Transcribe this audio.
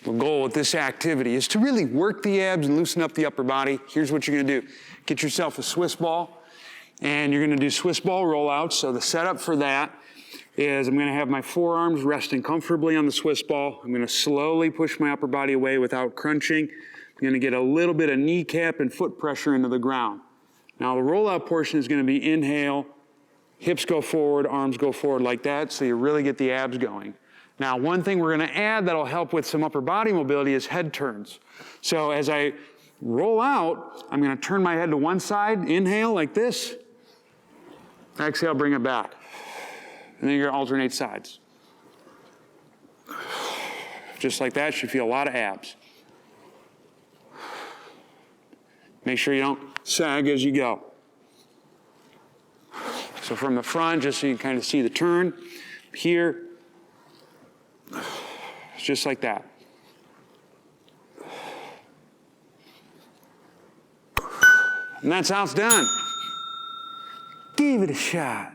The goal with this activity is to really work the abs and loosen up the upper body. Here's what you're gonna do. Get yourself a Swiss ball, and you're gonna do Swiss ball rollouts. So the setup for that is I'm gonna have my forearms resting comfortably on the Swiss ball. I'm gonna slowly push my upper body away without crunching. I'm gonna get a little bit of kneecap and foot pressure into the ground. Now the rollout portion is gonna be inhale, hips go forward, arms go forward like that, so you really get the abs going. Now, one thing we're gonna add that'll help with some upper body mobility is head turns. So as I roll out, I'm gonna turn my head to one side, inhale like this, exhale, bring it back. And then you're gonna alternate sides. Just like that, you should feel a lot of abs. Make sure you don't sag as you go. So from the front, just so you can kind of see the turn, here, just like that. And that's how it's done. Give it a shot.